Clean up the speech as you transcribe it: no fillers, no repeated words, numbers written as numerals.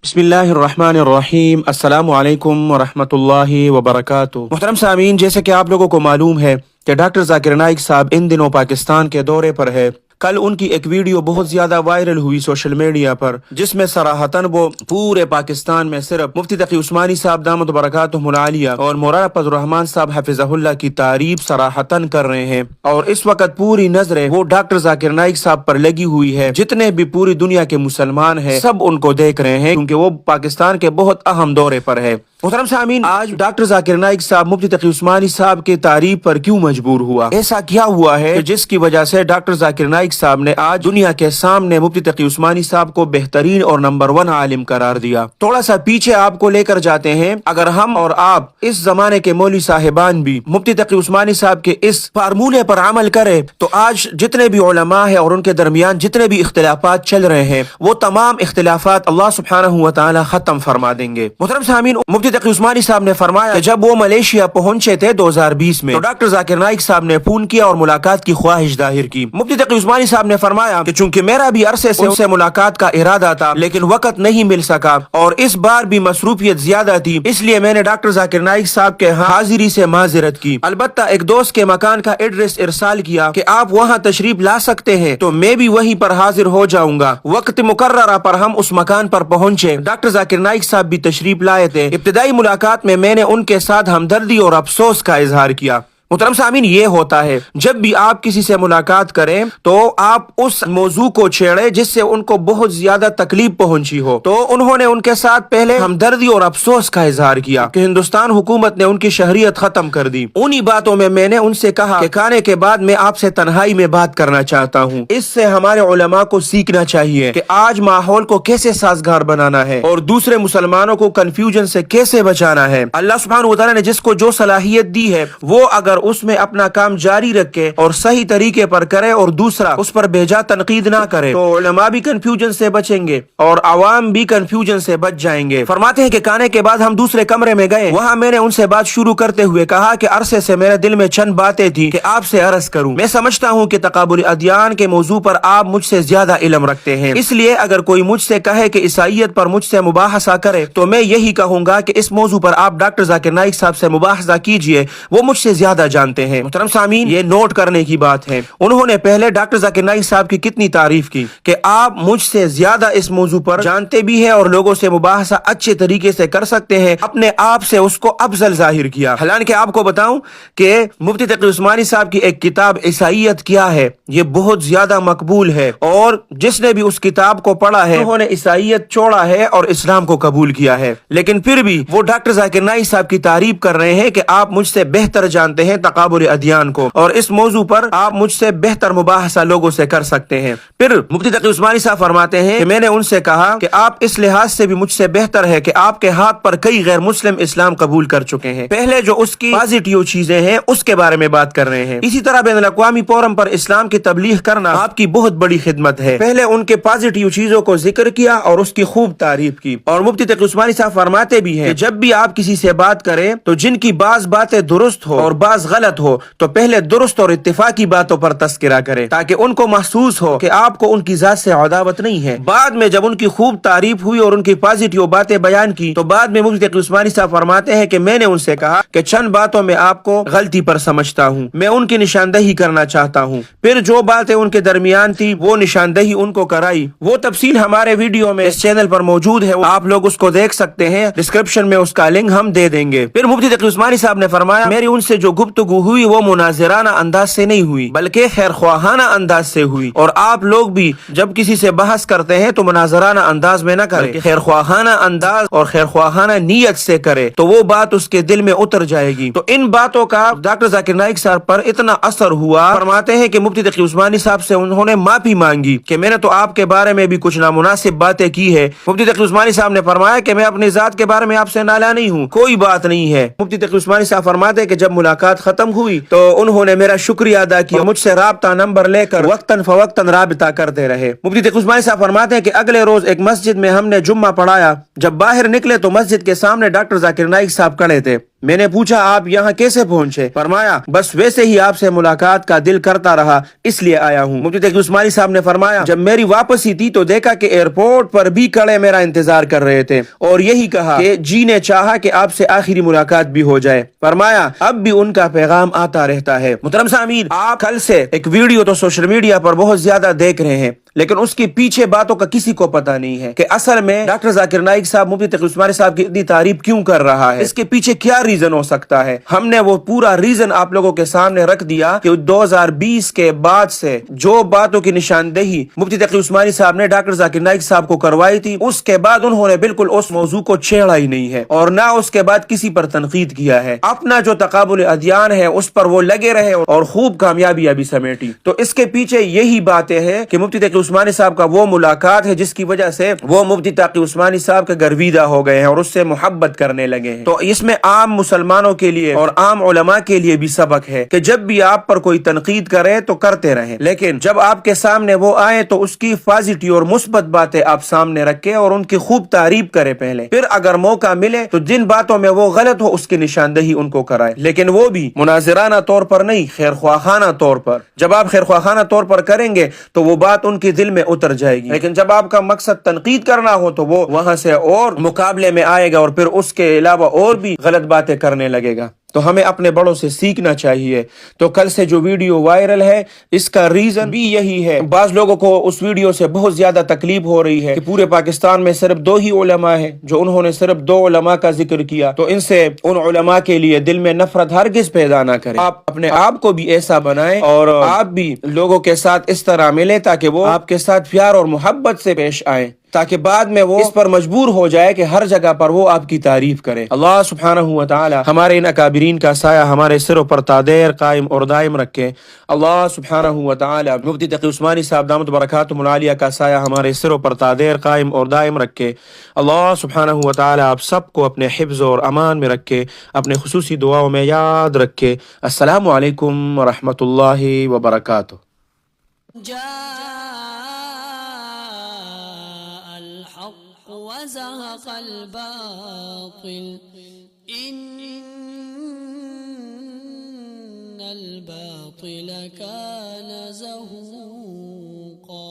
बिस्मिल्लाह अर्रहमान अर्रहीम अस्सलामु अलैकुम वरहमतुल्लाहि वबरकातुह। मुहतरम सामीन, जैसे कि आप लोगों को मालूम है कि डॉक्टर जाकिर नाइक साहब इन दिनों पाकिस्तान के दौरे पर है। कल उनकी एक वीडियो बहुत ज्यादा वायरल हुई सोशल मीडिया पर, जिसमें सराहतन वो पूरे पाकिस्तान में सिर्फ मुफ्ती तकी उस्मानी साहब दामत बरकातुहुल आलिया और मौलाना फजल रहमान साहब हफिज़हुल्लाह की तारीफ सराहतन कर रहे हैं। और इस वक्त पूरी नजरें वो डॉक्टर जाकिर नाइक साहब पर लगी हुई है। जितने भी पूरी दुनिया के मुसलमान हैं सब उनको देख रहे हैं, क्योंकि वो पाकिस्तान के बहुत अहम दौरे पर है। मुहतरम सामीन, आज डॉक्टर जाकिर नाइक साहब मुफ्ती तकी उस्मानी साहब की तारीफ पर क्यों मजबूर हुआ? ऐसा क्या हुआ है जिसकी वजह से डॉक्टर जाकिर नाइक साहब ने आज दुनिया के सामने मुफ्ती तकी उस्मानी साहब को बेहतरीन और नंबर 1 आलिम करार दिया? थोड़ा सा पीछे आपको लेकर जाते हैं। अगर हम और आप इस जमाने के मौलवी साहिबान भी मुफ्ती तकी उस्मानी साहब के इस फार्मूले पर अमल करें तो आज जितने भी उलमा है और उनके दरमियान जितने भी इख्तिलाफात चल रहे हैं वो तमाम इख्तिलाफात अल्लाह सुब्हानहू व तआला खत्म फरमा देंगे। मुहतरम सामीन, मुफ्ती तकी उस्मानी साहब ने फरमाया कि जब वो मलेशिया पहुंचे थे 2020 में, तो डॉक्टर जाकिर नाइक साहब ने फोन किया और मुलाकात की ख्वाहिश जाहिर की। मुफ्ती तकी उस्मानी साहब ने फरमाया कि चूंकि मेरा भी अरसे से उनसे मुलाकात का इरादा था, लेकिन वक्त नहीं मिल सका और इस बार भी मसरूफियत ज्यादा थी, इसलिए मैंने डॉक्टर जाकिर नाइक साहब के हाजिरी से माजरत की। अलबत्ता एक दोस्त के मकान का एड्रेस इरसाल किया कि आप वहाँ तशरीफ ला सकते हैं, तो मैं भी वहीं पर हाजिर हो जाऊंगा। वक्त मुकर्ररा पर हम उस मकान पर पहुंचे। डॉक्टर जाकिर नाइक साहब भी तशरीफ लाए थे। इब्तिदाई मुलाकात में मैंने उनके साथ हमदर्दी और अफसोस का इजहार किया। मुहतरम सामीन, ये होता है जब भी आप किसी से मुलाकात करें तो आप उस मौजू को छेड़े जिससे उनको बहुत ज्यादा तकलीफ पहुंची हो। तो उन्होंने उनके साथ पहले हमदर्दी और अफसोस का इजहार किया कि हिंदुस्तान हुकूमत ने उनकी शहरियत खत्म कर दी। उन्हीं बातों में मैंने उनसे कहा कि खाने के बाद मैं आपसे तन्हाई में बात करना चाहता हूँ। इससे हमारे उलमा को सीखना चाहिए कि आज माहौल को कैसे साजगार बनाना है और दूसरे मुसलमानों को कंफ्यूजन से कैसे बचाना है। अल्लाह सुब्हानहू व तआला ने जिसको जो सलाहियत दी है वो अगर उसमें अपना काम जारी रखे और सही तरीके पर करे और दूसरा उस पर बेजा तनकीद ना करे, तो उलमा भी कंफ्यूजन से बचेंगे और आवाम भी कंफ्यूजन से बच जाएंगे। फरमाते हैं कि खाने के बाद हम दूसरे कमरे में गए। वहाँ मैंने उनसे बात शुरू करते हुए कहा कि अरसे से मेरे दिल में चंद बातें थी कि आपसे अर्ज करूं। मैं समझता हूँ कि तकाबुल अदियान के मौजू पर आप मुझसे ज्यादा इल्म रखते हैं, इसलिए अगर कोई मुझसे कहे कि ईसाईयत पर मुझसे मुबाहसा करे तो मैं यही कहूंगा कि इस मौजू पर आप डॉक्टर जाकिर नाइक साहब से मुबाहसा कीजिए, वो मुझसे ज्यादा जानते हैं। मुहतरम सामीन, ये नोट करने की बात है। उन्होंने पहले डॉक्टर जाकिर नाइक साहब की कितनी तारीफ की कि आप मुझसे ज्यादा इस मौजू पर जानते भी हैं और लोगों से मुबाहसा अच्छे तरीके से कर सकते हैं। अपने आप से उसको अफजल जाहिर किया। हालांकि आपको बताऊं कि मुफ्ती तकी उस्मानी साहब की एक किताब ईसाईयत क्या है, ये बहुत ज्यादा मकबूल है और जिसने भी उस किताब को पढ़ा है उन्होंने ईसाईयत छोड़ा है और इस्लाम को कबूल किया है। लेकिन फिर भी वो डॉक्टर जाकिर नाइक साहब की तारीफ कर रहे हैं कि आप मुझसे बेहतर जानते हैं तकाबुल अदियान को और इस मौजू पर आप मुझसे बेहतर मुबाहसा लोगों से कर सकते हैं। फिर मुफ्ती तकी उस्मानी साहब फरमाते हैं कि मैंने उनसे कहा कि आप इस लिहाज से भी मुझसे बेहतर है कि आपके हाथ पर कई गैर मुस्लिम इस्लाम कबूल कर चुके हैं। पहले जो उसकी पॉजिटिव चीजें हैं उसके बारे में बात कर रहे हैं। इसी तरह बैनुल अक़वामी फोरम पर इस्लाम की तबलीग करना आपकी बहुत बड़ी खिदमत है। पहले उनके पॉजिटिव चीजों को जिक्र किया और उसकी खूब तारीफ की। और मुफ्ती तकी उस्मानी साहब फरमाते भी हैं कि जब भी आप किसी से बात करें तो जिनकी बाज बातें दुरुस्त हो और बाज गलत हो तो पहले दुरुस्त और इत्तिफाकी बातों पर तस्करा करें, ताकि उनको महसूस हो कि आपको उनकी जात से अदावत नहीं है। बाद में जब उनकी खूब तारीफ हुई और उनकी पॉजिटिव बातें बयान की तो बाद में मुफ्ती तकी उस्मानी साहब फरमाते हैं कि मैंने उनसे कहा कि चंद बातों में आपको गलती पर समझता हूँ, मैं उनकी निशानदही करना चाहता हूँ। फिर जो बातें उनके दरमियान थी वो निशानदही उनको कराई। वो तफसील हमारे वीडियो में इस चैनल पर मौजूद है, आप लोग उसको देख सकते हैं। डिस्क्रिप्शन में उसका लिंक हम दे देंगे। फिर मुफ्ती तकी उस्मानी साहब ने फरमाया मेरी उनसे जो गुफ्तगू हुई वो मुनाजिराना अंदाज से नहीं हुई बल्कि खैर ख्वाहाना अंदाज से हुई। और आप लोग भी जब किसी से बहस करते हैं तो मुनाजराना अंदाज में न करें, खैर ख्वाहाना अंदाज और खैर ख्वाहाना नीयत से करे तो वो बात उसके दिल में उतर जाएगी। तो इन बातों का डॉक्टर जाकिर नाइक साहब पर इतना असर हुआ, फरमाते हैं कि मुफ्ती तकी उस्मानी साहब से उन्होंने माफी मांगी कि मैंने तो आपके बारे में भी कुछ नामुनासिब बातें की है। मुफ्ती तकी उस्मानी साहब ने फरमाया कि मैं अपनी जात के बारे में आपसे नाला नहीं हूँ, कोई बात नहीं है। मुफ्ती तकी उस्मानी साहब फरमाते हैं कि जब मुलाकात खत्म हुई तो उन्होंने मेरा शुक्रिया अदा किया, मुझसे राब्ता नंबर लेकर वक्तन फवक्तन राबिता करते रहे। मुफ्ती तकी उस्मानी साहब फरमाते हैं कि अगले रोज एक मस्जिद में हमने जुम्मा पढ़ाया। जब बाहर निकले तो मस्जिद के सामने डॉक्टर जाकिर नाइक साहब खड़े थे। میں نے پوچھا آپ یہاں کیسے پہنچے؟ فرمایا بس ویسے ہی آپ سے ملاقات کا دل کرتا رہا اس لیے آیا ہوں۔ مفتی تقی عثمانی صاحب نے فرمایا جب میری واپسی تھی تو دیکھا کہ ایئرپورٹ پر بھی کڑے میرا انتظار کر رہے تھے اور یہی کہا کہ جی نے چاہا کہ آپ سے آخری ملاقات بھی ہو جائے۔ فرمایا اب بھی ان کا پیغام آتا رہتا ہے۔ محترم سامعین، آپ کل سے ایک ویڈیو تو سوشل میڈیا پر بہت زیادہ دیکھ رہے ہیں لیکن اس کے پیچھے باتوں کا کسی کو پتہ نہیں ہے کہ اصل میں ڈاکٹر ذاکر نائک صاحب مفتی تقی عثمانی صاحب کی اتنی تعریف کیوں کر رہا ہے، اس کے پیچھے کیا ریزن ہو سکتا ہے۔ ہم نے وہ پورا ریزن آپ لوگوں کے سامنے رکھ دیا کہ 2020 کے بعد سے جو باتوں کی نشاندہی مفتی تقی عثمانی صاحب نے ڈاکٹر ذاکر نائک صاحب کو کروائی تھی، اس کے بعد انہوں نے بالکل اس موضوع کو چھیڑا ہی نہیں ہے اور نہ اس کے بعد کسی پر تنقید کیا ہے۔ اپنا جو تقابل ادیان ہے اس پر وہ لگے رہے اور خوب کامیابی ابھی سمیٹی۔ تو اس کے پیچھے یہی باتیں ہیں کہ مفتی تقی عثمانی صاحب کا وہ ملاقات ہے جس کی وجہ سے وہ مفتی تقی عثمانی صاحب کے گرویدہ ہو گئے ہیں اور اس سے محبت کرنے لگے ہیں۔ تو اس میں عام مسلمانوں کے لیے اور عام علماء کے لیے بھی سبق ہے کہ جب بھی آپ پر کوئی تنقید کرے تو کرتے رہیں، لیکن جب آپ کے سامنے وہ آئے تو اس کی پازیٹیو اور مثبت باتیں آپ سامنے رکھیں اور ان کی خوب تعریف کرے پہلے، پھر اگر موقع ملے تو جن باتوں میں وہ غلط ہو اس کی نشاندہی ان کو کرائے، لیکن وہ بھی مناظرانہ طور پر نہیں، خیر خواہانہ طور پر۔ جب آپ خیر خواہانہ طور پر کریں گے تو وہ بات ان کے دل میں اتر جائے گی، لیکن جب آپ کا مقصد تنقید کرنا ہو تو وہ وہاں سے اور مقابلے میں آئے گا اور پھر اس کے علاوہ اور بھی غلط باتیں کرنے لگے گا۔ تو ہمیں اپنے بڑوں سے سیکھنا چاہیے۔ تو کل سے جو ویڈیو وائرل ہے اس کا ریزن بھی یہی ہے۔ بعض لوگوں کو اس ویڈیو سے بہت زیادہ تکلیف ہو رہی ہے کہ پورے پاکستان میں صرف 2 ہی علماء ہیں جو انہوں نے صرف 2 علماء کا ذکر کیا، تو ان سے ان علماء کے لیے دل میں نفرت ہرگز پیدا نہ کریں۔ آپ اپنے آپ کو بھی ایسا بنائیں اور آپ بھی لوگوں کے ساتھ اس طرح ملیں تاکہ وہ آپ کے ساتھ پیار اور محبت سے پیش آئیں، تاکہ بعد میں وہ اس پر مجبور ہو جائے کہ ہر جگہ پر وہ آپ کی تعریف کرے۔ اللہ سبحانہ و تعالی ہمارے ان اکابرین کا سایہ ہمارے سروں پر تادیر قائم اور دائم رکھے۔ اللہ سبحانہ و تعالی مفتی تقی عثمانی صاحب دامت برکاتہم العالیہ کا سایہ ہمارے سروں پر تادیر قائم اور دائم رکھے۔ اللہ سبحانہ و تعالی آپ سب کو اپنے حفظ اور امان میں رکھے، اپنے خصوصی دعاؤں میں یاد رکھے۔ السلام علیکم ورحمۃ اللہ وبرکاتہ۔ الحق وزهق الباطل إن الباطل كان زهوقا